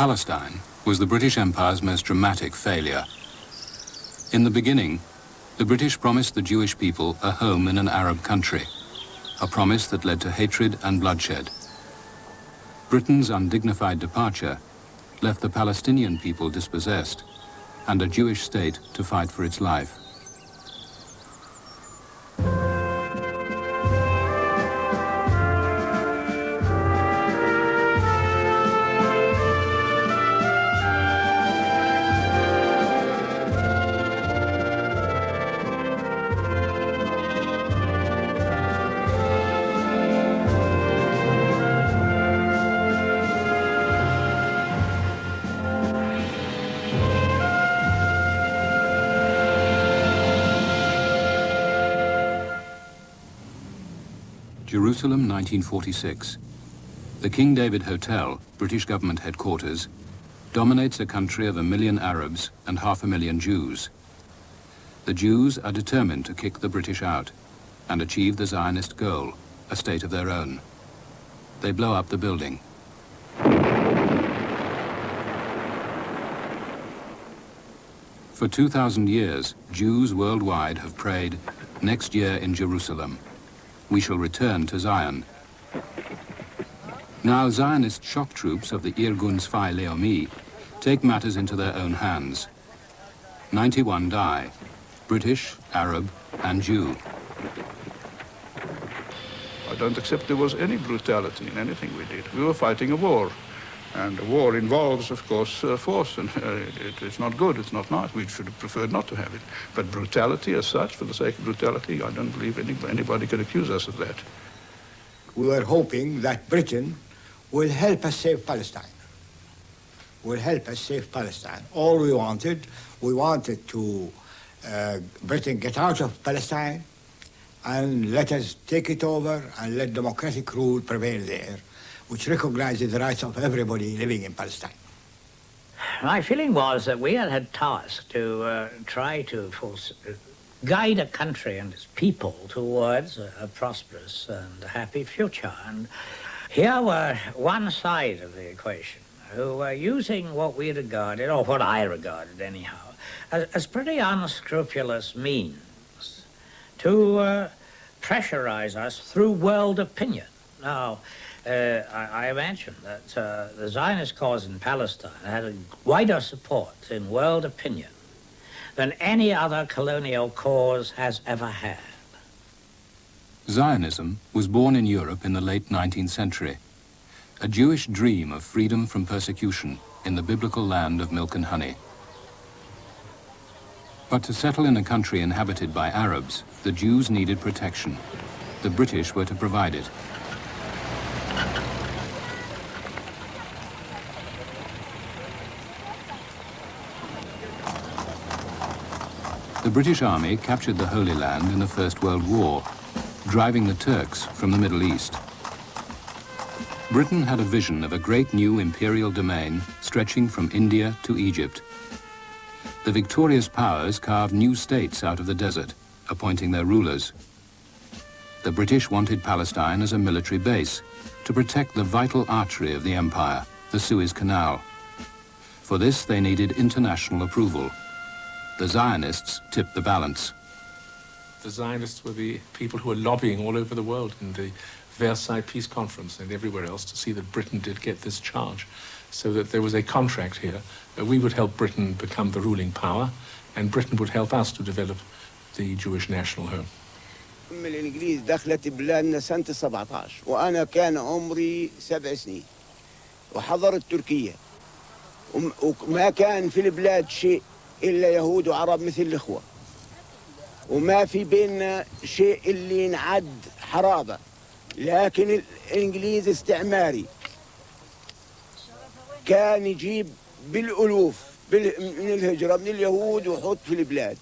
Palestine was the British Empire's most dramatic failure. In the beginning, the British promised the Jewish people a home in an Arab country, a promise that led to hatred and bloodshed. Britain's undignified departure left the Palestinian people dispossessed and a Jewish state to fight for its life. Jerusalem, 1946. The King David Hotel, British government headquarters, dominates a country of 1 million Arabs and 500,000 Jews. The Jews are determined to kick the British out and achieve the Zionist goal, a state of their own. They blow up the building. For 2,000 years, Jews worldwide have prayed, "Next year in Jerusalem, we shall return to Zion." Now Zionist shock troops of the Irgun Tzvai Leomi take matters into their own hands. 91 die, British, Arab and Jew. I don't accept there was any brutality in anything we did. We were fighting a war. And a war involves, of course, force, and it's not good, it's not nice. We should have preferred not to have it. But brutality as such, for the sake of brutality, I don't believe anybody can accuse us of that. We were hoping that Britain will help us save Palestine. Will help us save Palestine. All we wanted to Britain get out of Palestine and let us take it over and let democratic rule prevail there, which recognizes the rights of everybody living in Palestine. My feeling was that we had task to try to guide a country and its people towards a prosperous and happy future. And here were one side of the equation who were using what we regarded, or what I regarded anyhow, as pretty unscrupulous means to pressurize us through world opinion. Now, I mentioned that the Zionist cause in Palestine had a wider support in world opinion than any other colonial cause has ever had. Zionism was born in Europe in the late 19th century, a Jewish dream of freedom from persecution in the biblical land of milk and honey. But to settle in a country inhabited by Arabs, the Jews needed protection. The British were to provide it. The British Army captured the Holy Land in the First World War, driving the Turks from the Middle East. Britain had a vision of a great new imperial domain stretching from India to Egypt. The victorious powers carved new states out of the desert, appointing their rulers. The British wanted Palestine as a military base to protect the vital artery of the empire, the Suez Canal. For this, they needed international approval. The Zionists tipped the balance. The Zionists were the people who were lobbying all over the world in the Versailles Peace Conference and everywhere else to see that Britain did get this charge, so that there was a contract here. We would help Britain become the ruling power, and Britain would help us to develop the Jewish national home. الإنجليز دخلت بلادنا سنة 17 وأنا كان عمري 7 سنين وحضرت تركيا وما كان في البلاد شيء إلا يهود وعرب مثل الإخوة وما في بيننا شيء اللي نعد حرابة لكن الإنجليز استعماري كان يجيب بالألوف من الهجرة من اليهود ويحط في البلاد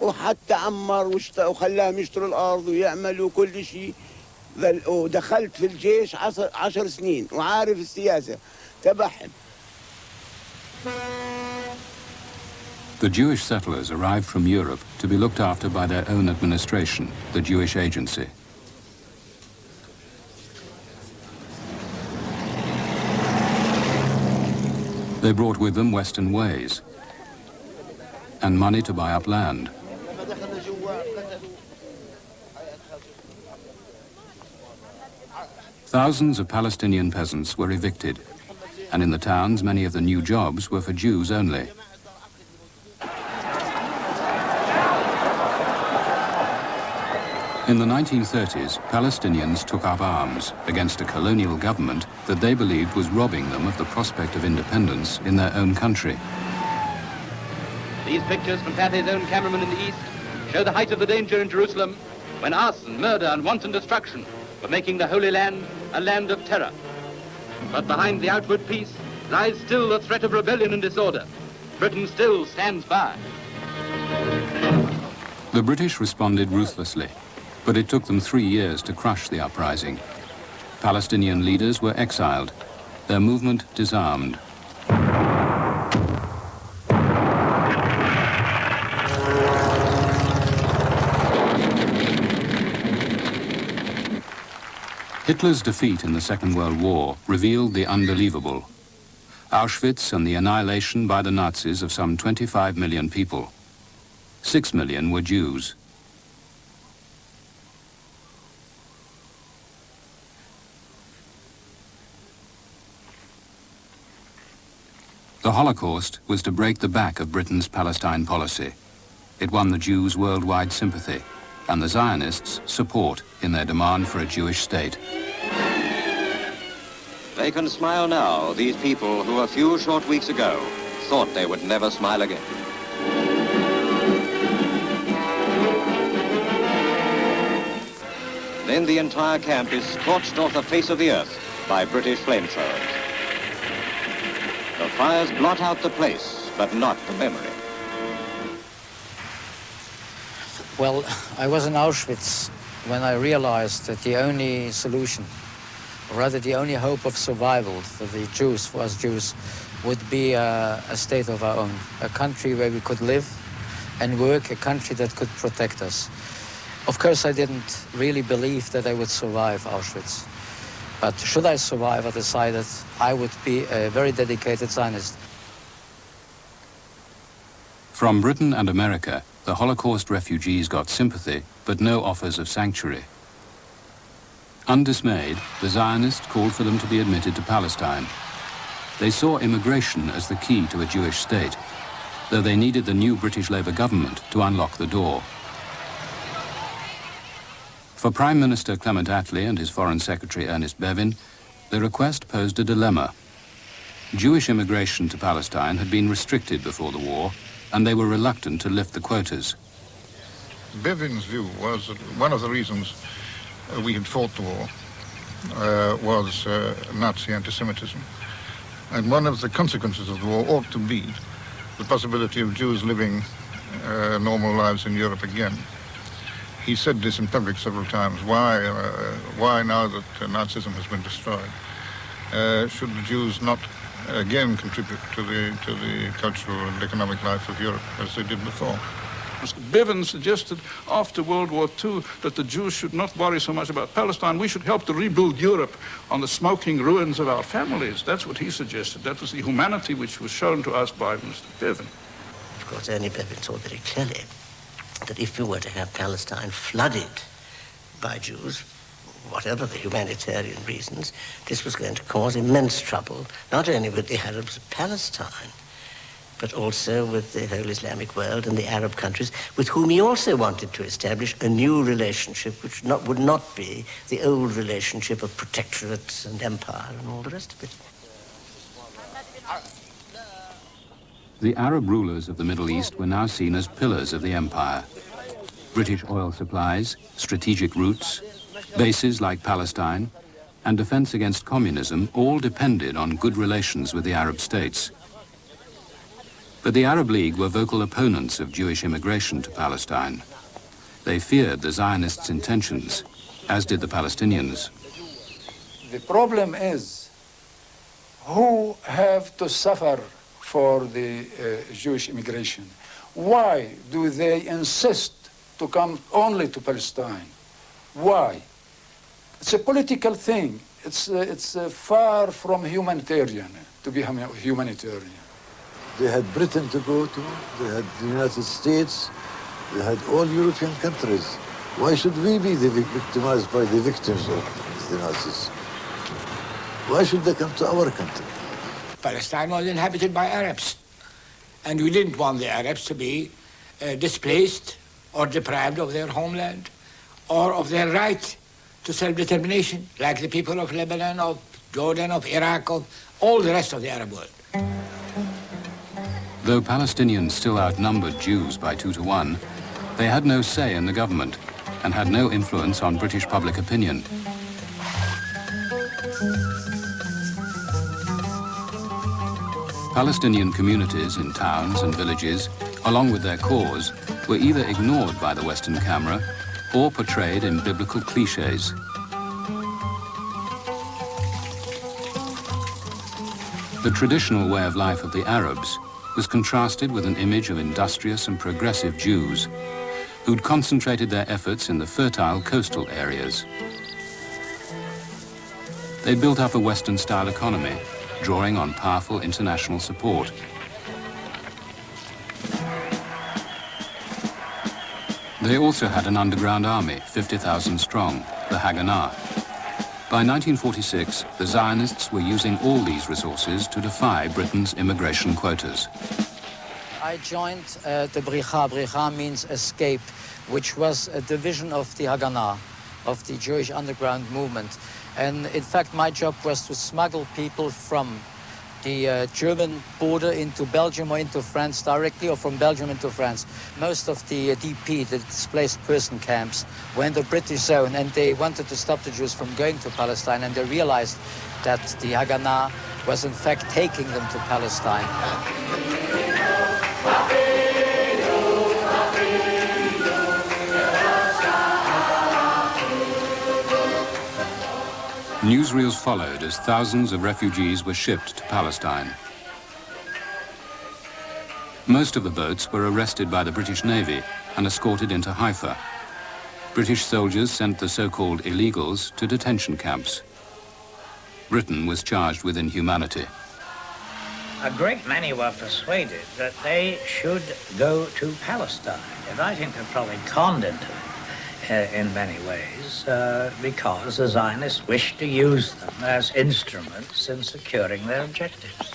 وحتى عمر وخلاهم يشتروا الأرض ويعملوا كل شيء ودخلت في الجيش 10 سنين وعارف السياسة تبعهم. The Jewish settlers arrived from Europe to be looked after by their own administration, the Jewish Agency. They brought with them Western ways and money to buy up land. Thousands of Palestinian peasants were evicted, and in the towns many of the new jobs were for Jews only. In the 1930s, Palestinians took up arms against a colonial government that they believed was robbing them of the prospect of independence in their own country. These pictures from Fateh's own cameraman in the east show the height of the danger in Jerusalem when arson, murder and wanton destruction were making the Holy Land a land of terror. But behind the outward peace lies still the threat of rebellion and disorder. Britain still stands by. The British responded ruthlessly, but it took them 3 years to crush the uprising. Palestinian leaders were exiled, their movement disarmed. Hitler's defeat in the Second World War revealed the unbelievable. Auschwitz and the annihilation by the Nazis of some 25 million people. 6 million were Jews. The Holocaust was to break the back of Britain's Palestine policy. It won the Jews worldwide sympathy and the Zionists support in their demand for a Jewish state. They can smile now, these people who a few short weeks ago thought they would never smile again. Then the entire camp is scorched off the face of the earth by British flamethrowers. The fires blot out the place, but not the memory. Well, I was in Auschwitz when I realized that the only solution, or rather the only hope of survival for the Jews, for us Jews, would be a state of our own, a country where we could live and work, a country that could protect us. Of course, I didn't really believe that I would survive Auschwitz. But should I survive, I decided I would be a very dedicated Zionist. From Britain and America, the Holocaust refugees got sympathy, but no offers of sanctuary. Undismayed, the Zionists called for them to be admitted to Palestine. They saw immigration as the key to a Jewish state, though they needed the new British Labour government to unlock the door. For Prime Minister Clement Attlee and his Foreign Secretary Ernest Bevin, the request posed a dilemma. Jewish immigration to Palestine had been restricted before the war, and they were reluctant to lift the quotas. Bevin's view was that one of the reasons we had fought the war was Nazi anti-Semitism. And one of the consequences of the war ought to be the possibility of Jews living normal lives in Europe again. He said this in public several times. Why now that Nazism has been destroyed, should the Jews not again contribute to the cultural and economic life of Europe as they did before? Bevin suggested after World War II that the Jews should not worry so much about Palestine. We should help to rebuild Europe on the smoking ruins of our families. That's what he suggested. That was the humanity which was shown to us by Mr. Bevin. Of course, Ernie Bevin saw very clearly that if you were to have Palestine flooded by Jews, whatever the humanitarian reasons, this was going to cause immense trouble, not only with the Arabs of Palestine, but also with the whole Islamic world and the Arab countries, with whom he also wanted to establish a new relationship which would not be the old relationship of protectorates and empire and all the rest of it. The Arab rulers of the Middle East were now seen as pillars of the empire. British oil supplies, strategic routes, bases like Palestine, and defense against communism all depended on good relations with the Arab states. But the Arab League were vocal opponents of Jewish immigration to Palestine. They feared the Zionists' intentions, as did the Palestinians. The problem is who have to suffer for the Jewish immigration. Why do they insist to come only to Palestine? Why? It's a political thing. It's far from humanitarian, to be humanitarian. They had Britain to go to, they had the United States, they had all European countries. Why should we be victimized by the victims of the Nazis? Why should they come to our country? Palestine was inhabited by Arabs, and we didn't want the Arabs to be displaced or deprived of their homeland or of their right to self-determination, like the people of Lebanon, of Jordan, of Iraq, of all the rest of the Arab world. Though Palestinians still outnumbered Jews by 2 to 1, they had no say in the government and had no influence on British public opinion. Palestinian communities in towns and villages, along with their cause, were either ignored by the Western camera or portrayed in biblical cliches. The traditional way of life of the Arabs was contrasted with an image of industrious and progressive Jews who'd concentrated their efforts in the fertile coastal areas. They built up a Western-style economy, drawing on powerful international support. They also had an underground army, 50,000 strong, the Haganah. By 1946, the Zionists were using all these resources to defy Britain's immigration quotas. I joined the Bricha. Bricha means escape, which was a division of the Haganah, of the Jewish underground movement. And in fact, my job was to smuggle people from the German border into Belgium or into France directly, or from Belgium into France. Most of the DP, the displaced person camps, were in the British zone, and they wanted to stop the Jews from going to Palestine, and they realized that the Haganah was in fact taking them to Palestine. Newsreels followed as thousands of refugees were shipped to Palestine. Most of the boats were arrested by the British Navy and escorted into Haifa. British soldiers sent the so-called illegals to detention camps. Britain was charged with inhumanity. A great many were persuaded that they should go to Palestine, and I think they're probably conned into it. In many ways, because the Zionists wished to use them as instruments in securing their objectives.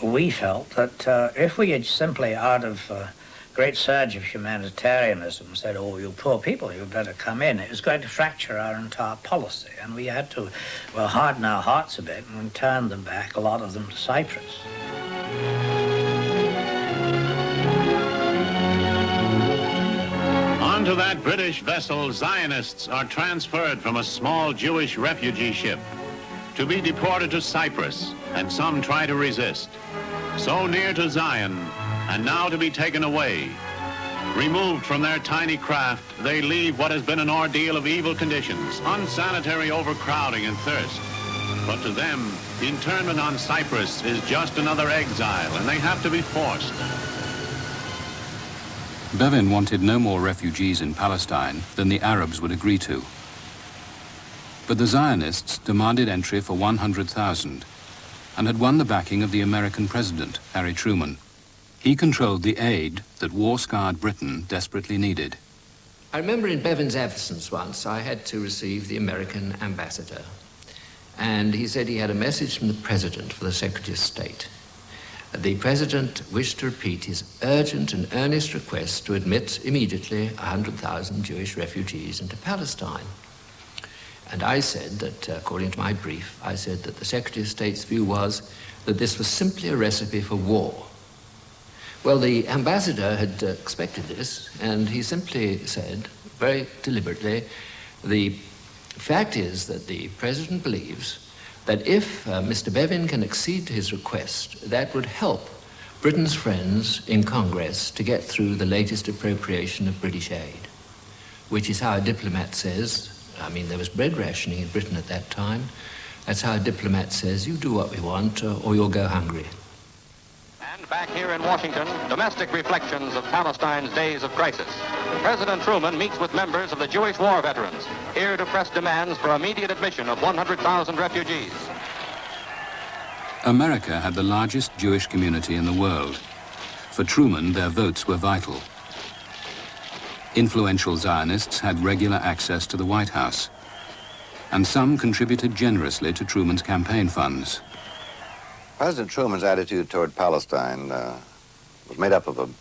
We felt that if we had simply, out of a great surge of humanitarianism, said, oh, you poor people, you better come in, it was going to fracture our entire policy, and we had to, well, harden our hearts a bit and turn them back, a lot of them to Cyprus. Onto that British vessel, Zionists are transferred from a small Jewish refugee ship to be deported to Cyprus, and some try to resist. So near to Zion, and now to be taken away. Removed from their tiny craft, they leave what has been an ordeal of evil conditions, unsanitary overcrowding and thirst. But to them, internment on Cyprus is just another exile, and they have to be forced. Bevin wanted no more refugees in Palestine than the Arabs would agree to. But the Zionists demanded entry for 100,000 and had won the backing of the American president, Harry Truman. He controlled the aid that war-scarred Britain desperately needed. I remember in Bevin's absence once, I had to receive the American ambassador. And he said he had a message from the president for the Secretary of State. The president wished to repeat his urgent and earnest request to admit immediately 100,000 Jewish refugees into Palestine. And I said that, according to my brief, I said that the Secretary of State's view was that this was simply a recipe for war. Well, the ambassador had expected this, and he simply said, very deliberately, the fact is that the president believes that if Mr. Bevin can accede to his request, that would help Britain's friends in Congress to get through the latest appropriation of British aid, which is how a diplomat says, I mean, there was bread rationing in Britain at that time, that's how a diplomat says, you do what we want or you'll go hungry. And back here in Washington, domestic reflections of Palestine's days of crisis. President Truman meets with members of the Jewish war veterans, here to press demands for immediate admission of 100,000 refugees. America had the largest Jewish community in the world, For Truman, their votes were vital. Influential Zionists had regular access to the White House, and some contributed generously to Truman's campaign funds. President Truman's attitude toward Palestine was made up of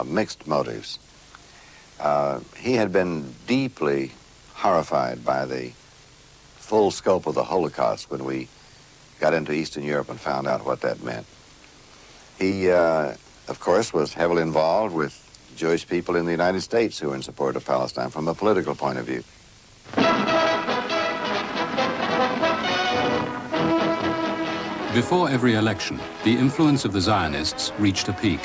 mixed motives. He had been deeply horrified by the full scope of the Holocaust when we got into Eastern Europe and found out what that meant. He, of course, was heavily involved with Jewish people in the United States who were in support of Palestine from a political point of view. Before every election, the influence of the Zionists reached a peak.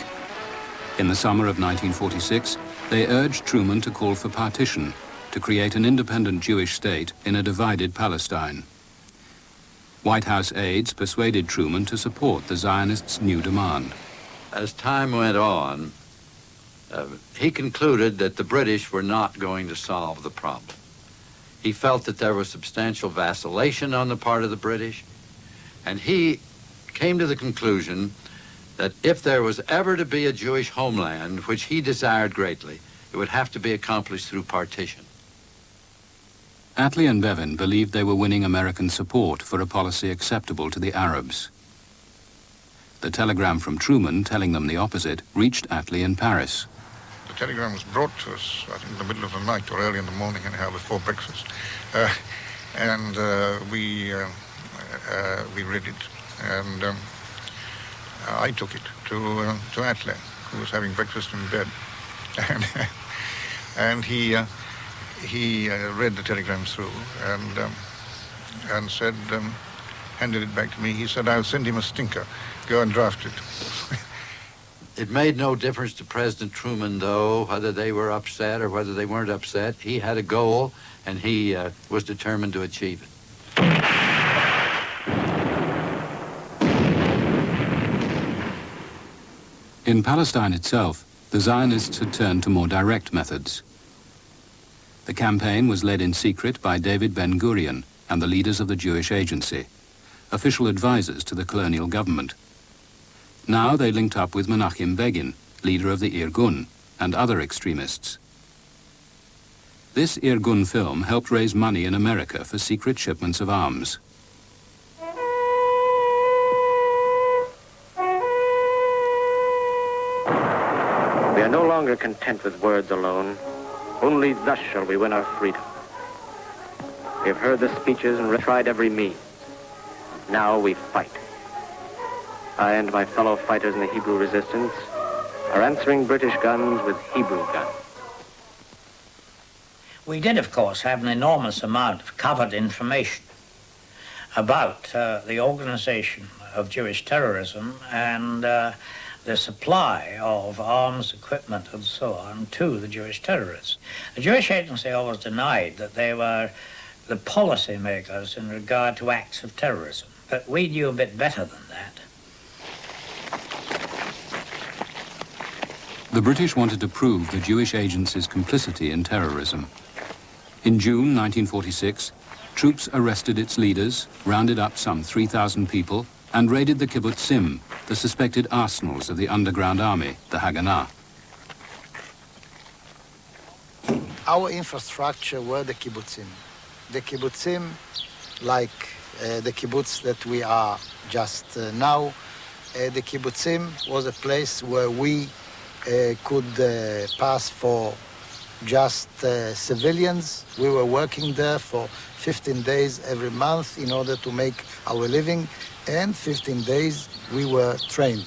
In the summer of 1946, they urged Truman to call for partition, to create an independent Jewish state in a divided Palestine. White House aides persuaded Truman to support the Zionists' new demand. As time went on, he concluded that the British were not going to solve the problem. He felt that there was substantial vacillation on the part of the British, and he came to the conclusion that if there was ever to be a Jewish homeland, which he desired greatly, it would have to be accomplished through partition. Attlee and Bevin believed they were winning American support for a policy acceptable to the Arabs. The telegram from Truman telling them the opposite reached Attlee in Paris. The telegram was brought to us, I think, in the middle of the night or early in the morning, anyhow, before breakfast. We read it, and I took it to Attlee, who was having breakfast in bed. And he read the telegram through and said, handed it back to me. He said, "I'll send him a stinker. Go and draft it." It made no difference to President Truman, though, whether they were upset or whether they weren't upset. He had a goal, and he was determined to achieve it. In Palestine itself, the Zionists had turned to more direct methods. The campaign was led in secret by David Ben-Gurion and the leaders of the Jewish Agency, official advisors to the colonial government. Now they linked up with Menachem Begin, leader of the Irgun, and other extremists. This Irgun film helped raise money in America for secret shipments of arms. We are no longer content with words alone. Only thus shall we win our freedom. We have heard the speeches and tried every means. Now we fight. I and my fellow fighters in the Hebrew resistance are answering British guns with Hebrew guns. We did, of course, have an enormous amount of covered information about the organization of Jewish terrorism and the supply of arms, equipment, and so on to the Jewish terrorists. The Jewish Agency always denied that they were the policy makers in regard to acts of terrorism, but we knew a bit better than that. The British wanted to prove the Jewish Agency's complicity in terrorism. In June 1946, troops arrested its leaders, rounded up some 3,000 people, and raided the kibbutzim, the suspected arsenals of the underground army, the Haganah. Our infrastructure were the kibbutzim. The kibbutzim, like the kibbutz that we are just now, the kibbutzim was a place where we could pass for just civilians. We were working there for 15 days every month in order to make our living, and 15 days we were trained.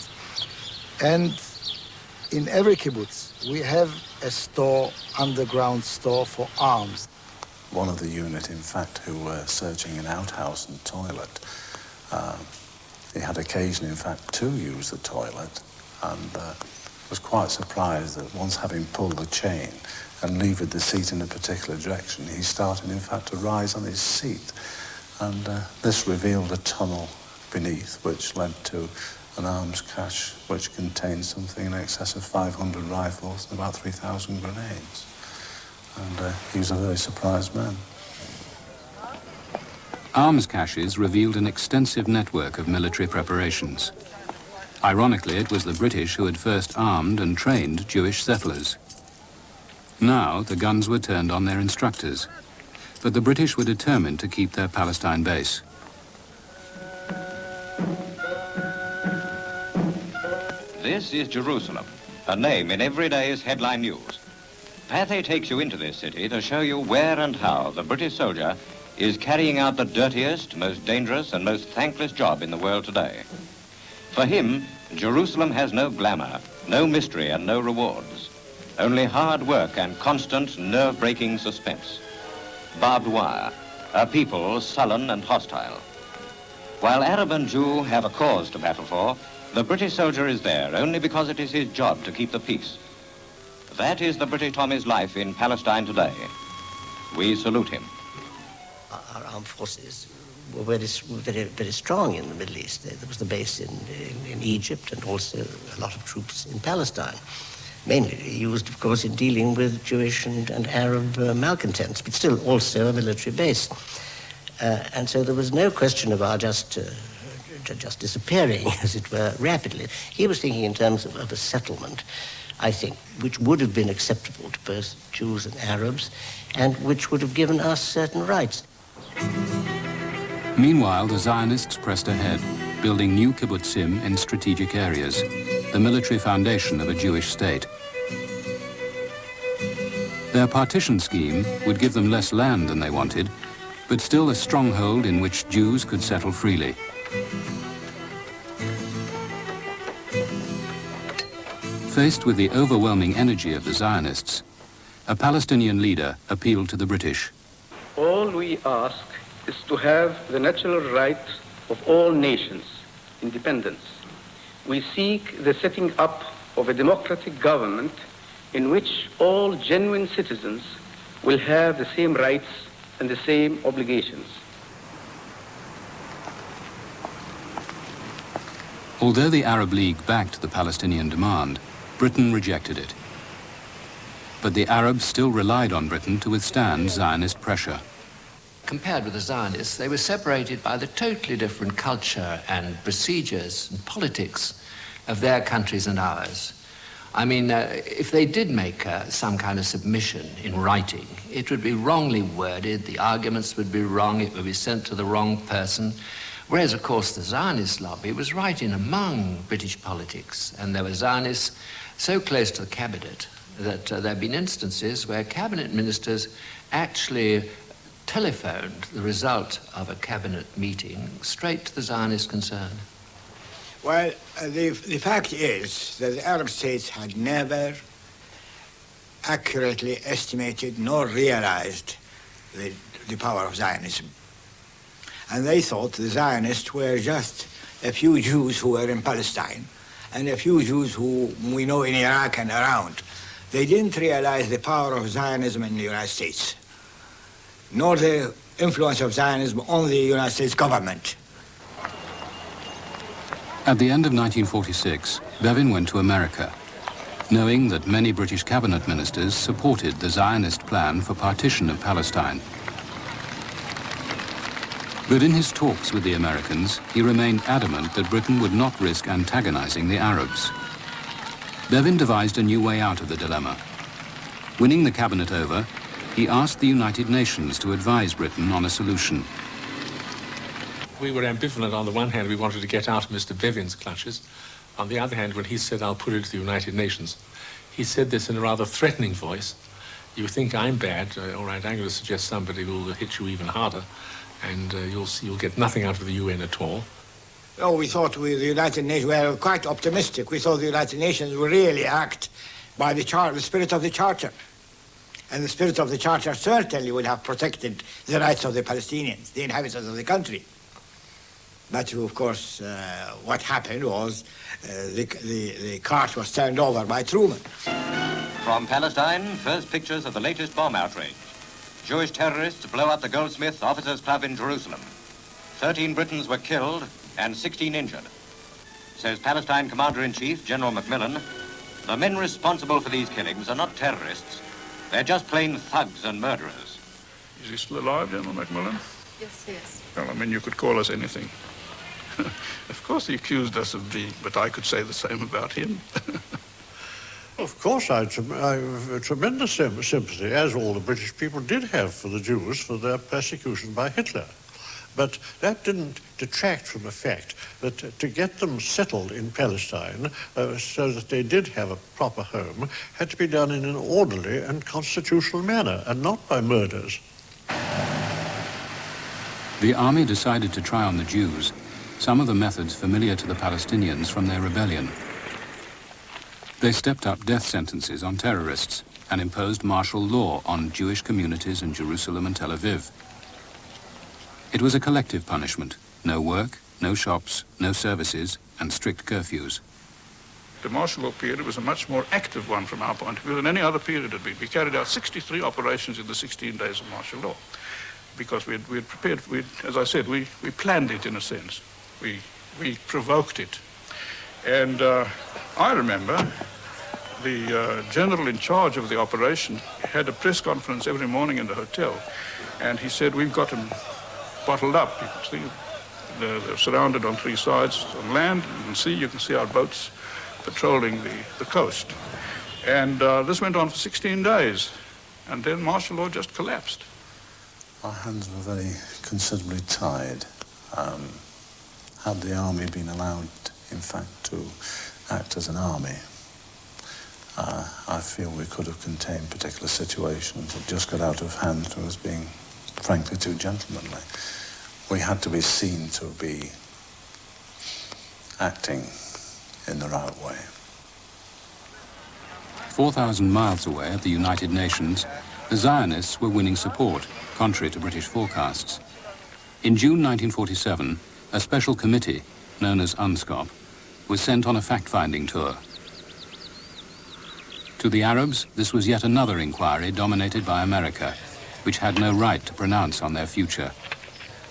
And in every kibbutz, we have a store, underground store for arms. One of the unit, in fact, who were searching an outhouse and toilet, he had occasion, in fact, to use the toilet, and was quite surprised that once having pulled the chain and levered the seat in a particular direction, he started, in fact, to rise on his seat. And this revealed a tunnel beneath, which led to an arms cache which contained something in excess of 500 rifles and about 3,000 grenades. And he was a very surprised man. Arms caches revealed an extensive network of military preparations. Ironically, it was the British who had first armed and trained Jewish settlers. Now, the guns were turned on their instructors, but the British were determined to keep their Palestine base. This is Jerusalem, a name in every day's headline news. Pathé takes you into this city to show you where and how the British soldier is carrying out the dirtiest, most dangerous and most thankless job in the world today. For him, Jerusalem has no glamour, no mystery and no rewards. Only hard work and constant nerve-breaking suspense. Barbed wire, a people sullen and hostile. While Arab and Jew have a cause to battle for, the British soldier is there only because it is his job to keep the peace. That is the British Tommy's life in Palestine today. We salute him. Our armed forces were very strong in the Middle East. There was the base in Egypt and also a lot of troops in Palestine, mainly used, of course, in dealing with Jewish and Arab malcontents, but still also a military base. And so there was no question of our just disappearing, as it were, rapidly. He was thinking in terms of a settlement, I think, which would have been acceptable to both Jews and Arabs, and which would have given us certain rights. Meanwhile, the Zionists pressed ahead, building new kibbutzim in strategic areas, the military foundation of a Jewish state. Their partition scheme would give them less land than they wanted, but still a stronghold in which Jews could settle freely. Faced with the overwhelming energy of the Zionists, a Palestinian leader appealed to the British. All we ask is to have the natural right of all nations, independence. We seek the setting up of a democratic government in which all genuine citizens will have the same rights and the same obligations. Although the Arab League backed the Palestinian demand, Britain rejected it. But the Arabs still relied on Britain to withstand Zionist pressure. Compared with the Zionists, they were separated by the totally different culture and procedures and politics of their countries and ours. I mean, if they did make some kind of submission in writing, it would be wrongly worded, the arguments would be wrong, it would be sent to the wrong person. Whereas, of course, the Zionist lobby was right in among British politics, and there were Zionists so close to the cabinet that there have been instances where cabinet ministers actually telephoned the result of a cabinet meeting straight to the Zionist concern. Well, the fact is that the Arab states had never accurately estimated nor realized the power of Zionism. And they thought the Zionists were just a few Jews who were in Palestine and a few Jews who we know in Iraq and around. They didn't realize the power of Zionism in the United States, nor the influence of Zionism on the United States government. At the end of 1946, Bevin went to America, knowing that many British cabinet ministers supported the Zionist plan for partition of Palestine. But in his talks with the Americans, he remained adamant that Britain would not risk antagonizing the Arabs. Bevin devised a new way out of the dilemma. Winning the cabinet over, he asked the United Nations to advise Britain on a solution. We were ambivalent. On the one hand, we wanted to get out of Mr. Bevin's clutches. On the other hand, when he said, "I'll put it to the United Nations," he said this in a rather threatening voice. "You think I'm bad? All right, I'm going to suggest somebody who will hit you even harder, and you'll get nothing out of the UN at all." Oh, we thought with the United Nations, we were quite optimistic. We thought the United Nations would really act by the spirit of the Charter. And the spirit of the Charter certainly would have protected the rights of the Palestinians, the inhabitants of the country. But, of course, what happened was the cart was turned over by Truman. From Palestine, first pictures of the latest bomb outrage. Jewish terrorists blow up the Goldsmith Officers Club in Jerusalem. 13 Britons were killed and 16 injured. Says Palestine Commander-in-Chief General Macmillan, the men responsible for these killings are not terrorists. They're just plain thugs and murderers. Is he still alive, General Macmillan? Yes, yes. Well, I mean, you could call us anything. Of course he accused us of being, but I could say the same about him. Of course, I have tremendous sympathy, as all the British people did have for the Jews for their persecution by Hitler. But that didn't detract from the fact that to get them settled in Palestine so that they did have a proper home had to be done in an orderly and constitutional manner, and not by murders. The army decided to try on the Jews some of the methods familiar to the Palestinians from their rebellion. They stepped up death sentences on terrorists and imposed martial law on Jewish communities in Jerusalem and Tel Aviv. It was a collective punishment: no work, no shops, no services, and strict curfews. The martial law period was a much more active one from our point of view than any other period had been. We carried out 63 operations in the 16 days of martial law because we had prepared, as I said, we planned it in a sense. We provoked it. And I remember the general in charge of the operation had a press conference every morning in the hotel, and he said, we've got them bottled up. You can see they're surrounded on three sides, on land and sea. You can see our boats patrolling the coast. And this went on for 16 days, and then martial law just collapsed. Our hands were very considerably tied. Had the army been allowed, in fact, to act as an army, I feel we could have contained particular situations that just got out of hand to us being, frankly, too gentlemanly. We had to be seen to be acting in the right way. 4,000 miles away at the United Nations, the Zionists were winning support, contrary to British forecasts. In June 1947, a special committee, known as UNSCOP, was sent on a fact-finding tour. To the Arabs, this was yet another inquiry dominated by America, which had no right to pronounce on their future.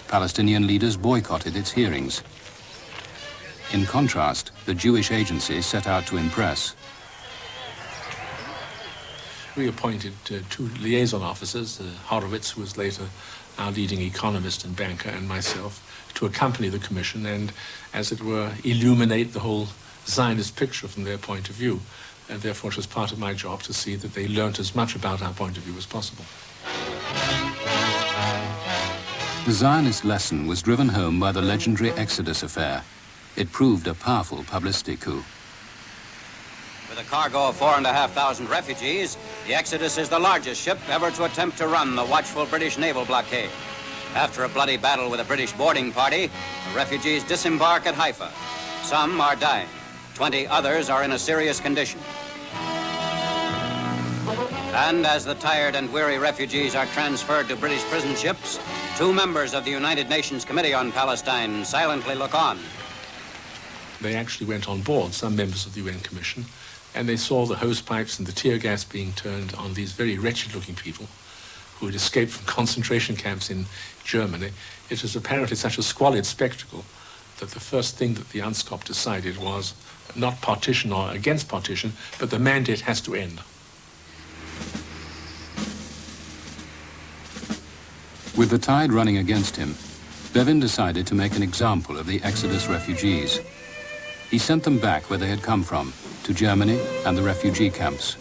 Palestinian leaders boycotted its hearings. In contrast, the Jewish agency set out to impress. We appointed two liaison officers, Horowitz, who was later our leading economist and banker, and myself, to accompany the commission and, as it were, illuminate the whole Zionist picture from their point of view. And therefore it was part of my job to see that they learnt as much about our point of view as possible. The Zionist lesson was driven home by the legendary Exodus affair. It proved a powerful publicity coup. With a cargo of 4,500 refugees, the Exodus is the largest ship ever to attempt to run the watchful British naval blockade. After a bloody battle with a British boarding party, the refugees disembark at Haifa. Some are dying. 20 others are in a serious condition. And as the tired and weary refugees are transferred to British prison ships, two members of the United Nations Committee on Palestine silently look on. They actually went on board, some members of the UN Commission, and they saw the hose pipes and the tear gas being turned on these very wretched-looking people who had escaped from concentration camps in Germany. It was apparently such a squalid spectacle that the first thing that the UNSCOP decided was not partition or against partition, but the mandate has to end. With the tide running against him, Bevin decided to make an example of the Exodus refugees. He sent them back where they had come from, to Germany and the refugee camps.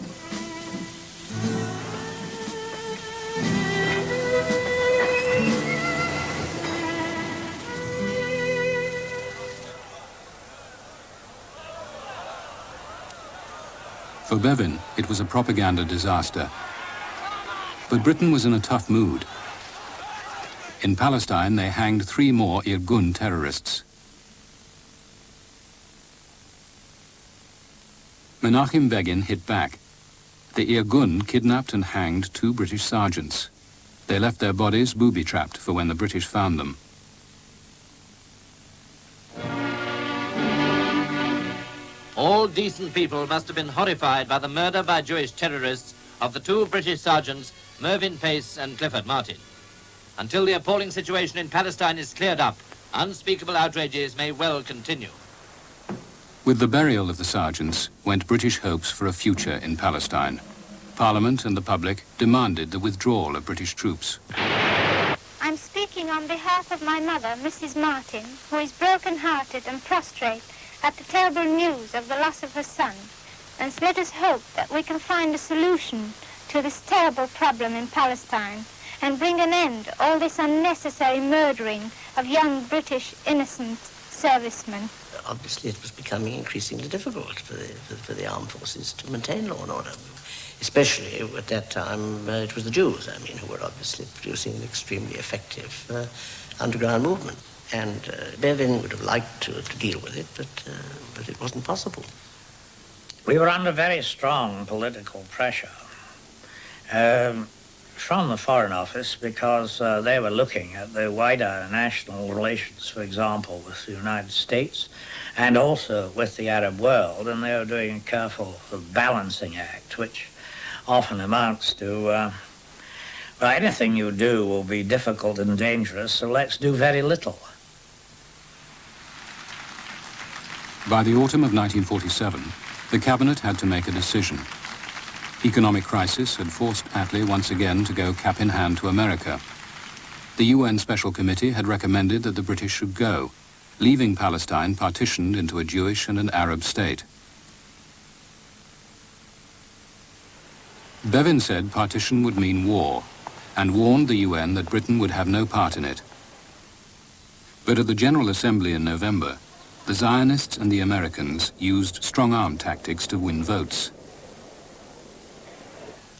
For Bevin, it was a propaganda disaster. But Britain was in a tough mood. In Palestine, they hanged 3 more Irgun terrorists. Menachem Begin hit back. The Irgun kidnapped and hanged 2 British sergeants. They left their bodies booby-trapped for when the British found them. All decent people must have been horrified by the murder by Jewish terrorists of the 2 British sergeants, Mervyn Pace and Clifford Martin. Until the appalling situation in Palestine is cleared up, unspeakable outrages may well continue. With the burial of the sergeants went British hopes for a future in Palestine. Parliament and the public demanded the withdrawal of British troops. I I'm speaking on behalf of my mother, Mrs. Martin, who is broken-hearted and prostrate at the terrible news of the loss of her son. And let us hope that we can find a solution to this terrible problem in Palestine and bring an end to all this unnecessary murdering of young British innocent servicemen. Obviously, it was becoming increasingly difficult for the armed forces to maintain law and order. Especially at that time, it was the Jews, I mean, who were obviously producing an extremely effective underground movement. And Bevin would have liked to deal with it, but it wasn't possible. We were under very strong political pressure from the Foreign Office because they were looking at the wider national relations, for example, with the United States and also with the Arab world, and they were doing a careful balancing act, which often amounts to, well, anything you do will be difficult and dangerous, so let's do very little. By the autumn of 1947, the cabinet had to make a decision. Economic crisis had forced Attlee once again to go cap in hand to America. The UN Special Committee had recommended that the British should go, leaving Palestine partitioned into a Jewish and an Arab state. Bevin said partition would mean war, and warned the UN that Britain would have no part in it. But at the General Assembly in November, the Zionists and the Americans used strong-arm tactics to win votes.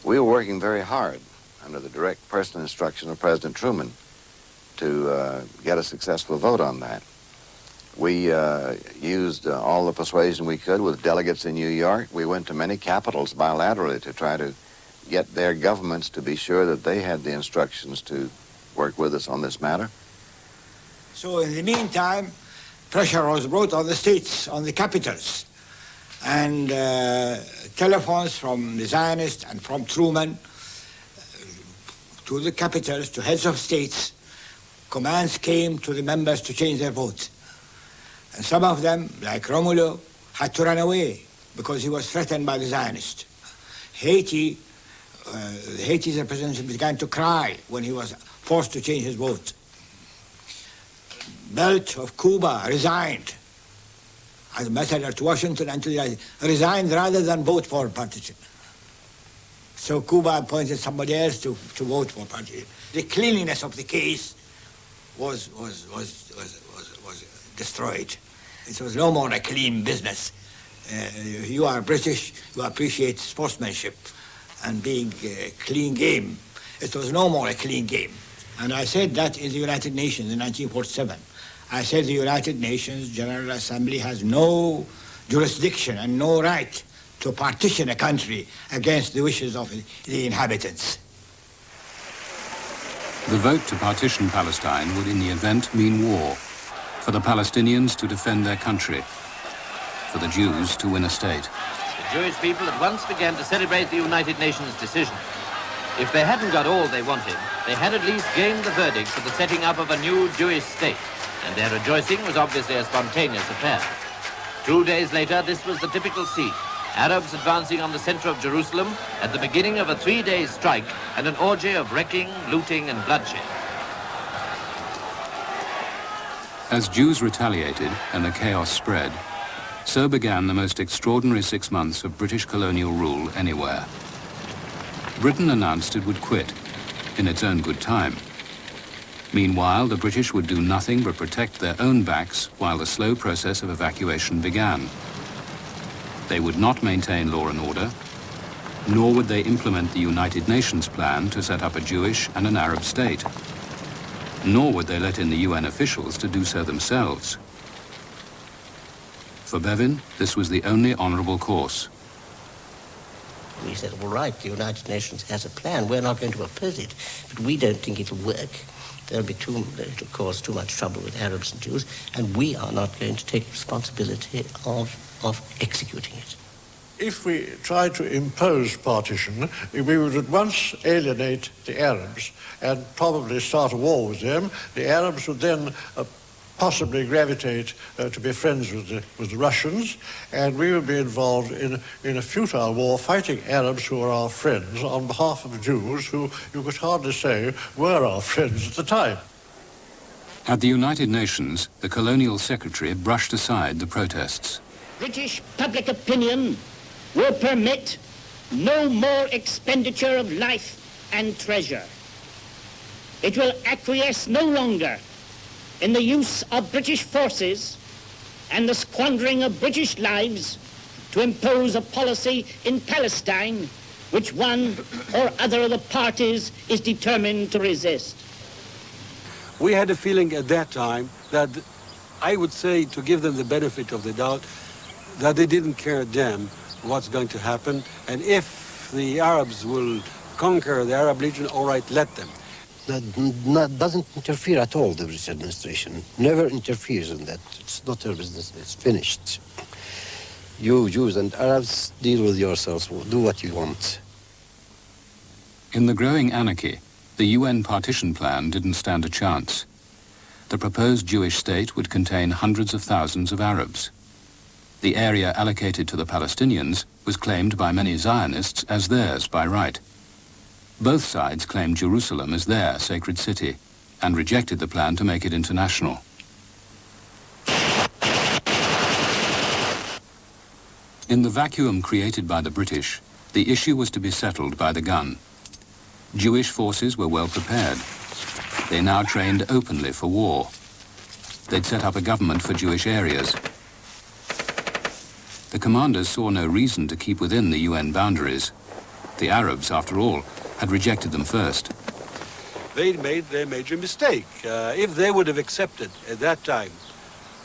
We were working very hard under the direct personal instruction of President Truman to get a successful vote on that. We used all the persuasion we could with delegates in New York. We went to many capitals bilaterally to try to get their governments to be sure that they had the instructions to work with us on this matter. So in the meantime, pressure was brought on the states, on the capitals. And telephones from the Zionists and from Truman to the capitals, to heads of states, commands came to the members to change their vote. And some of them, like Romulo, had to run away because he was threatened by the Zionists. Haiti's representative began to cry when he was forced to change his vote. Belt of Cuba resigned as a messenger to Washington and to the United States, resigned rather than vote for partition. So Cuba appointed somebody else to vote for partition. The cleanliness of the case was destroyed. It was no more a clean business. You are British, you appreciate sportsmanship and being a clean game. It was no more a clean game. And I said that in the United Nations in 1947. I said the United Nations General Assembly has no jurisdiction and no right to partition a country against the wishes of the inhabitants. The vote to partition Palestine would in the event mean war, for the Palestinians to defend their country, for the Jews to win a state. The Jewish people at once began to celebrate the United Nations decision. If they hadn't got all they wanted, they had at least gained the verdict for the setting up of a new Jewish state, and their rejoicing was obviously a spontaneous affair. 2 days later, this was the typical scene. Arabs advancing on the center of Jerusalem at the beginning of a 3-day strike and an orgy of wrecking, looting, and bloodshed. As Jews retaliated and the chaos spread, so began the most extraordinary 6 months of British colonial rule anywhere. Britain announced it would quit, in its own good time. Meanwhile, the British would do nothing but protect their own backs while the slow process of evacuation began. They would not maintain law and order, nor would they implement the United Nations plan to set up a Jewish and an Arab state, nor would they let in the UN officials to do so themselves. For Bevin, this was the only honorable course. We said, all right, the United Nations has a plan. We're not going to oppose it, but we don't think it'll work. It'll cause too much trouble with Arabs and Jews, and we are not going to take responsibility of executing it. If we tried to impose partition, we would at once alienate the Arabs and probably start a war with them. The Arabs would then possibly gravitate to be friends with the Russians, and we would be involved in a futile war fighting Arabs who are our friends on behalf of Jews who you could hardly say were our friends at the time. At the United Nations, the colonial secretary brushed aside the protests. British public opinion will permit no more expenditure of life and treasure. It will acquiesce no longer in the use of British forces and the squandering of British lives to impose a policy in Palestine which one or other of the parties is determined to resist. We had a feeling at that time that, I would say, to give them the benefit of the doubt, that they didn't care a damn what's going to happen, and if the Arabs will conquer the Arab Legion, all right, let them. That doesn't interfere at all, the British administration. Never interferes in that. It's not their business. It's finished. You Jews and Arabs, deal with yourselves. Do what you want. In the growing anarchy, the UN partition plan didn't stand a chance. The proposed Jewish state would contain hundreds of thousands of Arabs. The area allocated to the Palestinians was claimed by many Zionists as theirs by right. Both sides claimed Jerusalem as their sacred city and rejected the plan to make it international. In the vacuum created by the British, the issue was to be settled by the gun. Jewish forces were well prepared. They now trained openly for war. They'd set up a government for Jewish areas. The commanders saw no reason to keep within the UN boundaries. The Arabs, after all, had rejected them first. They made their major mistake. If they would have accepted at that time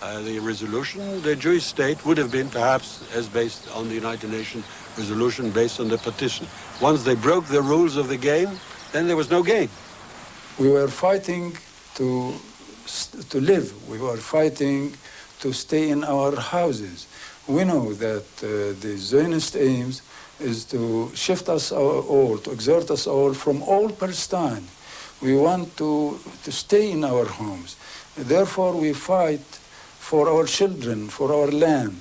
the resolution, the Jewish state would have been perhaps as based on the United Nations resolution based on the partition. Once they broke the rules of the game, then there was no game. We were fighting to live. We were fighting to stay in our houses. We know that the Zionist aims is to shift us all, to exert us all from all Palestine. We want to stay in our homes. Therefore, we fight for our children, for our land.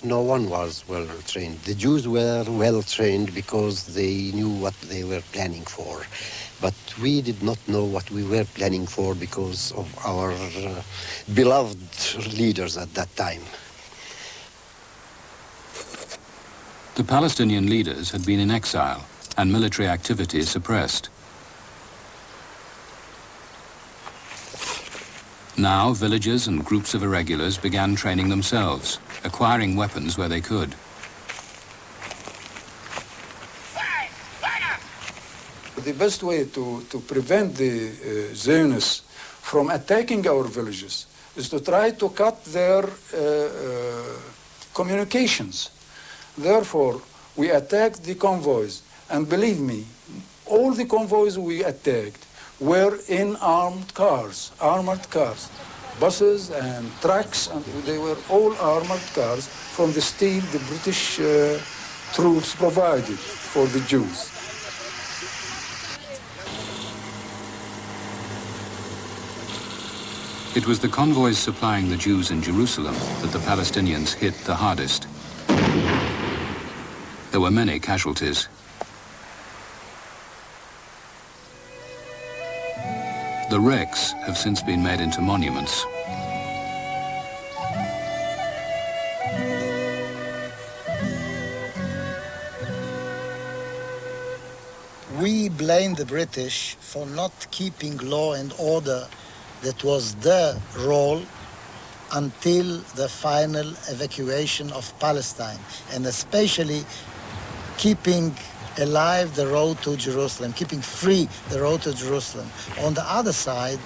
No one was well trained. The Jews were well trained because they knew what they were planning for. But we did not know what we were planning for because of our beloved leaders at that time. The Palestinian leaders had been in exile and military activity suppressed. Now, villagers and groups of irregulars began training themselves, acquiring weapons where they could. The best way to prevent the Zionists from attacking our villages is to try to cut their communications. Therefore, we attacked the convoys, and believe me, all the convoys we attacked were in armored cars, buses and trucks, and they were all armored cars from the steel the British troops provided for the Jews. It was the convoys supplying the Jews in Jerusalem that the Palestinians hit the hardest. There were many casualties. The wrecks have since been made into monuments. We blame the British for not keeping law and order. That was their role until the final evacuation of Palestine, and especially keeping alive the road to Jerusalem, keeping free the road to Jerusalem. On the other side,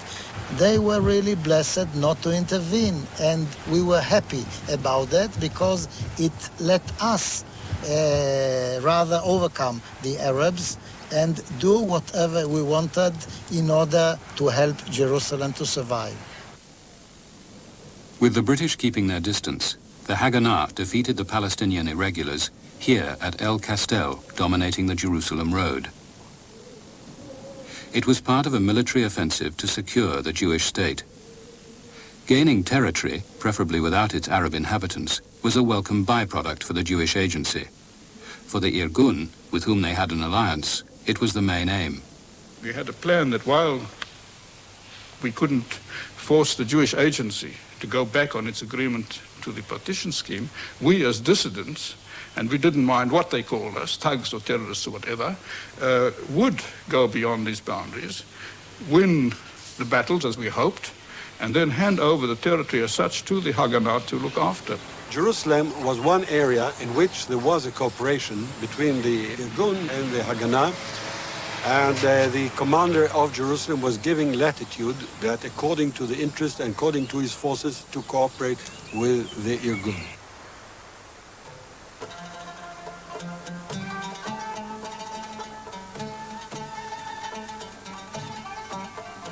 they were really blessed not to intervene, and we were happy about that because it let us rather overcome the Arabs and do whatever we wanted in order to help Jerusalem to survive. With the British keeping their distance, the Haganah defeated the Palestinian irregulars here at El Castel, dominating the Jerusalem road. It was part of a military offensive to secure the Jewish state. Gaining territory, preferably without its Arab inhabitants, was a welcome byproduct for the Jewish agency. For the Irgun, with whom they had an alliance, it was the main aim. We had a plan that while we couldn't force the Jewish agency to go back on its agreement to the partition scheme, we as dissidents, and we didn't mind what they called us, thugs or terrorists or whatever, would go beyond these boundaries, win the battles as we hoped, and then hand over the territory as such to the Haganah to look after. Jerusalem was one area in which there was a cooperation between the Irgun and the Haganah, and the commander of Jerusalem was giving latitude that according to the interest and according to his forces to cooperate with the Irgun.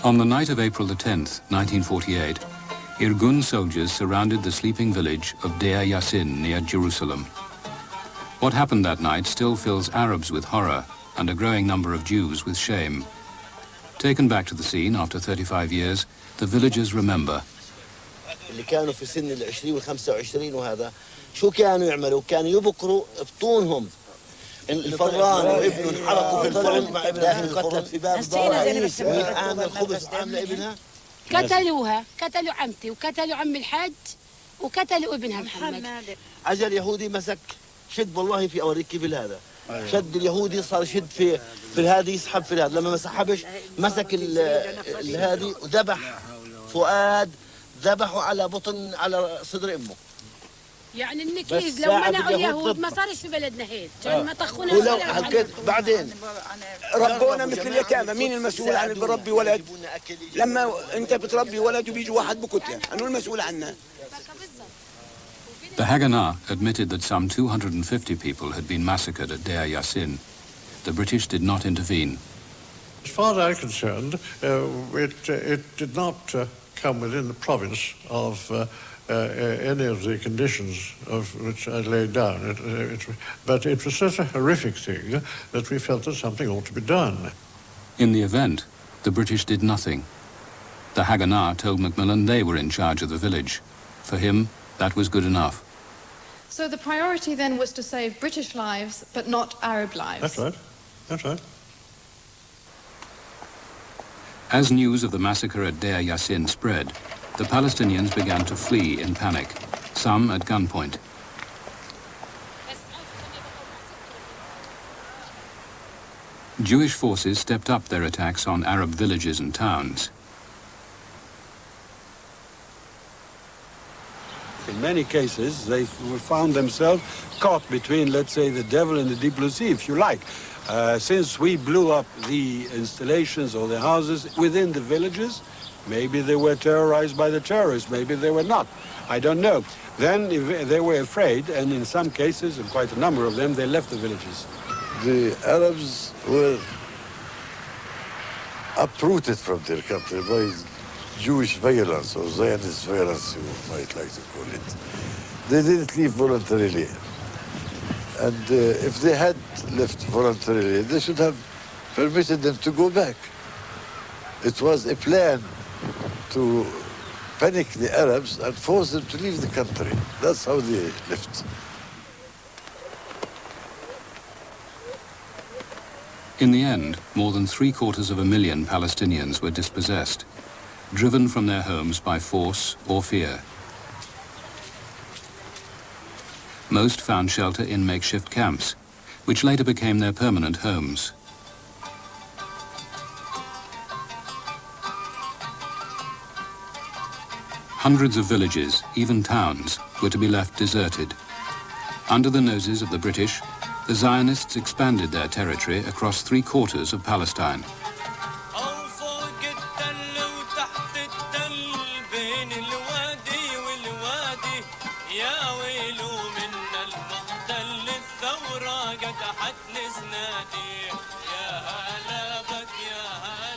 On the night of April the 10th, 1948, Irgun soldiers surrounded the sleeping village of Deir Yassin near Jerusalem. What happened that night still fills Arabs with horror and a growing number of Jews with shame. Taken back to the scene after 35 years, the villagers remember. اللي كانوا في سن ال20 وال25 وهذا شو كانوا يعملوا؟ كانوا يبقروا بطونهم الفران وابنه انحرقوا في الفرن داخل الفرن في باب دار عامله الخبز عامله ابنها قتلوا عمتي وقتلوا عم الحاج وقتلوا ابنها محمد. اجى اليهودي مسك شد والله في اوريك كيف هذا شد اليهودي صار يشد في الهادي يسحب في الهذا لما ما سحبش مسك الهادي وذبح فؤاد ذبحوا على بطن على صدر امه. يعني النكيز لو منعوا اليهود ما صارش في بلدنا هيك كان ما طخونا ولو حكيت بعدين ربونا مثل اليتامى. مين المسؤول عن بربي ولد؟ لما انت بتربي ولد وبيجي واحد بكتله انه المسؤول عنه. The Haganah admitted that some 250 people had been massacred at Deir Yassin. The British did not intervene. As far as I'm concerned, it did not come within the province of any of the conditions of which I laid down. But it was such a horrific thing that we felt that something ought to be done. In the event, the British did nothing. The Haganah told Macmillan they were in charge of the village. For him, that was good enough. So the priority then was to save British lives, but not Arab lives. That's right. That's right. As news of the massacre at Deir Yassin spread, the Palestinians began to flee in panic, some at gunpoint. Jewish forces stepped up their attacks on Arab villages and towns. In many cases, they found themselves caught between, let's say, the devil and the deep blue sea, if you like. Since we blew up the installations or the houses within the villages, maybe they were terrorized by the terrorists, maybe they were not. I don't know. Then if they were afraid, and in some cases, and quite a number of them, they left the villages. The Arabs were uprooted from their country by Jewish violence, or Zionist violence, you might like to call it. They didn't leave voluntarily. And if they had left voluntarily, they should have permitted them to go back. It was a plan to panic the Arabs and force them to leave the country. That's how they left. In the end, more than 750,000 Palestinians were dispossessed, driven from their homes by force or fear. Most found shelter in makeshift camps, which later became their permanent homes. Hundreds of villages, even towns, were to be left deserted. Under the noses of the British, the Zionists expanded their territory across 3/4 of Palestine.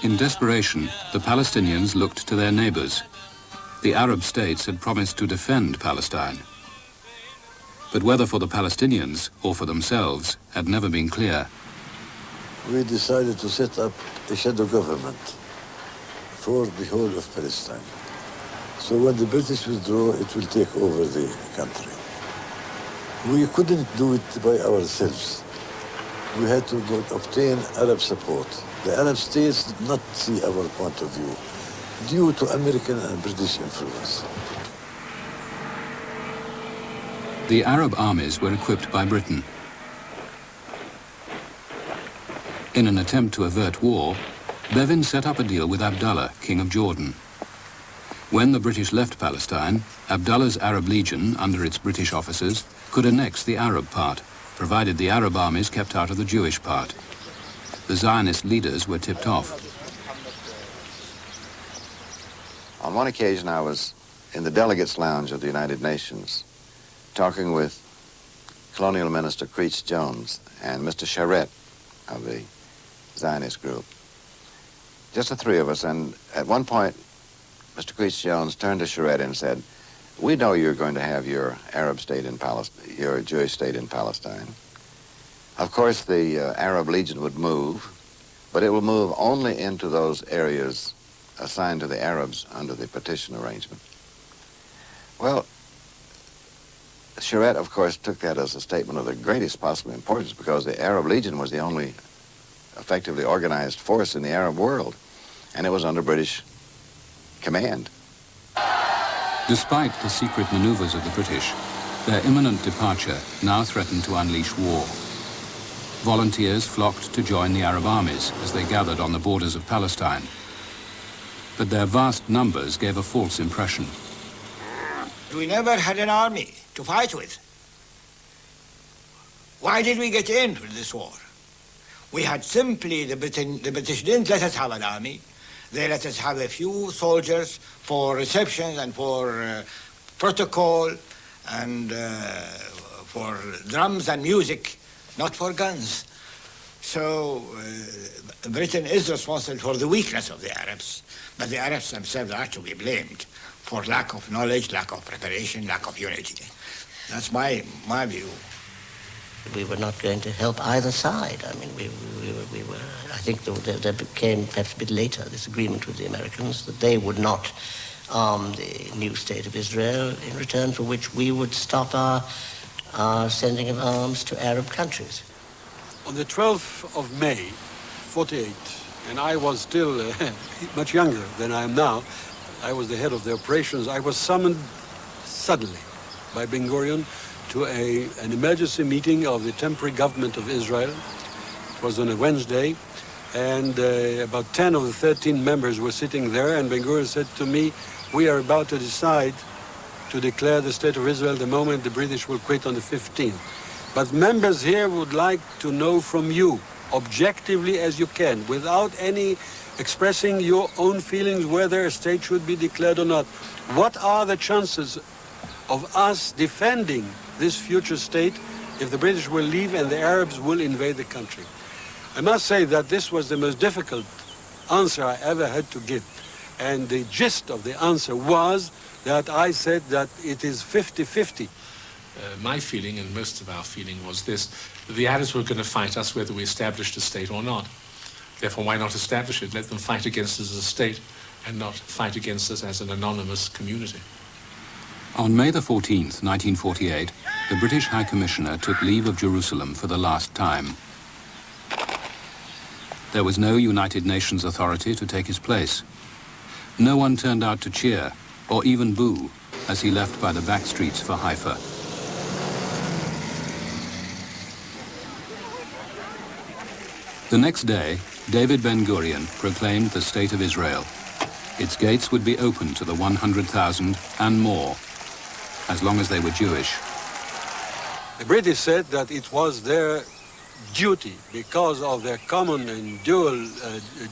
In desperation, the Palestinians looked to their neighbors. The Arab states had promised to defend Palestine. But whether for the Palestinians or for themselves had never been clear. We decided to set up a shadow government for the whole of Palestine. So when the British withdraw, it will take over the country. We couldn't do it by ourselves. We had to obtain Arab support. The Arab states did not see our point of view due to American and British influence. The Arab armies were equipped by Britain. In an attempt to avert war, Bevin set up a deal with Abdullah, King of Jordan. When the British left Palestine, Abdullah's Arab Legion, under its British officers, could annex the Arab part, provided the Arab armies kept out of the Jewish part. The Zionist leaders were tipped off. On one occasion, I was in the Delegates' Lounge of the United Nations, talking with Colonial Minister Creech Jones and Mr. Charette of the Zionist group. Just the three of us, and at one point, Mr. Creech Jones turned to Charette and said, "We know you're going to have your Arab state in Palestine, your Jewish state in Palestine. Of course, the Arab Legion would move, but it will move only into those areas assigned to the Arabs under the partition arrangement." Well, Charette, of course, took that as a statement of the greatest possible importance because the Arab Legion was the only effectively organized force in the Arab world, and it was under British command. Despite the secret maneuvers of the British, their imminent departure now threatened to unleash war. Volunteers flocked to join the Arab armies as they gathered on the borders of Palestine. But their vast numbers gave a false impression. We never had an army to fight with. Why did we get in with this war? We had simply, the British didn't let us have an army. They let us have a few soldiers for receptions and for protocol and for drums and music, not for guns. So Britain is responsible for the weakness of the Arabs, but the Arabs themselves are to be blamed for lack of knowledge, lack of preparation, lack of unity. That's my view. We were not going to help either side. I mean, we were, I think there became perhaps a bit later this agreement with the Americans that they would not arm the new state of Israel, in return for which we would stop our sending of arms to Arab countries. On the 12th of May, 48, and I was still much younger than I am now, I was the head of the operations, I was summoned suddenly by Ben Gurion to an emergency meeting of the temporary government of Israel. It was on a Wednesday, and about 10 of the 13 members were sitting there, and Ben Gurion said to me, "We are about to decide to declare the state of Israel the moment the British will quit on the 15th. But members here would like to know from you, objectively as you can, without any expressing your own feelings whether a state should be declared or not, what are the chances of us defending this future state if the British will leave and the Arabs will invade the country?" I must say that this was the most difficult answer I ever had to give. And the gist of the answer was that I said that it is 50-50. My feeling, and most of our feeling, was this: the Arabs were going to fight us whether we established a state or not. Therefore, why not establish it? Let them fight against us as a state and not fight against us as an anonymous community. On May the 14th, 1948, the British High Commissioner took leave of Jerusalem for the last time. There was no United Nations authority to take his place. No one turned out to cheer or even boo as he left by the back streets for Haifa. The next day, David Ben-Gurion proclaimed the State of Israel. Its gates would be open to the 100,000 and more, as long as they were Jewish. The British said that it was their duty, because of their common and dual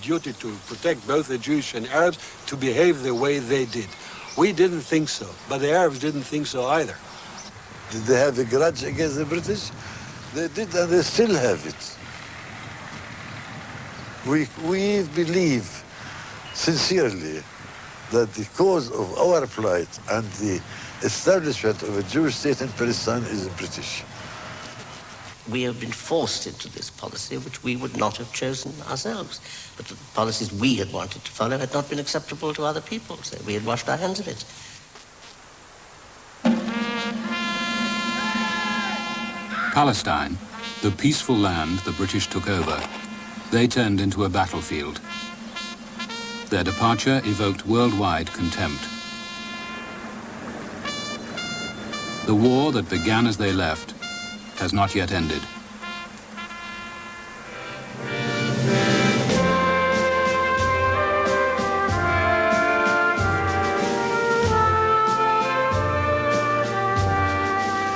duty to protect both the Jewish and Arabs, to behave the way they did. We didn't think so, but the Arabs didn't think so either. Did they have a grudge against the British? They did, and they still have it. We believe sincerely that the cause of our plight and the establishment of a Jewish state in Palestine is the British. we have been forced into this policy which we would not have chosen ourselves. But the policies we had wanted to follow had not been acceptable to other people, so we had washed our hands of it. Palestine, the peaceful land the British took over, they turned into a battlefield. Their departure evoked worldwide contempt. The war that began as they left has not yet ended.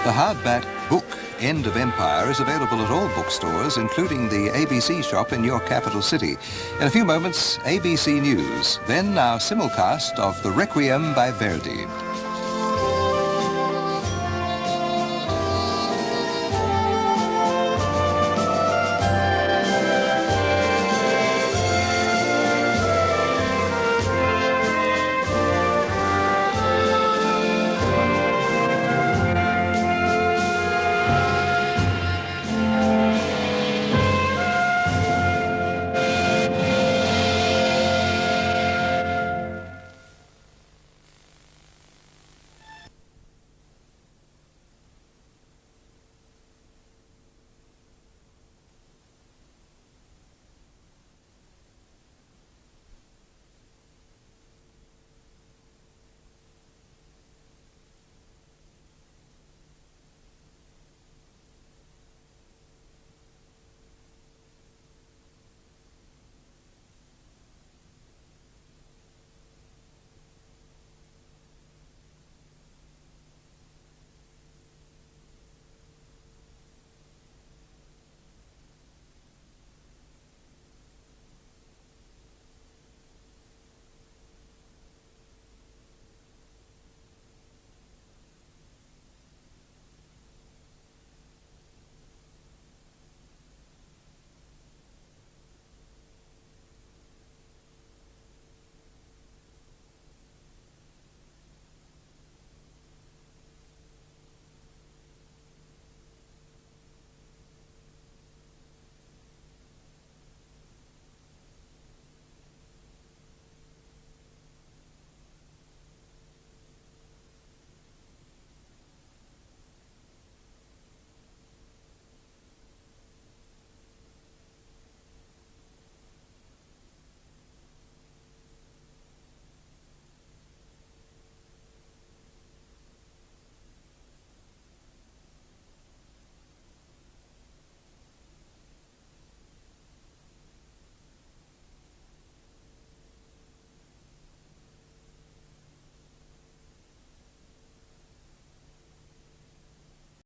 The hardback book End of Empire is available at all bookstores, including the ABC shop in your capital city. In a few moments, ABC News, then our simulcast of The Requiem by Verdi.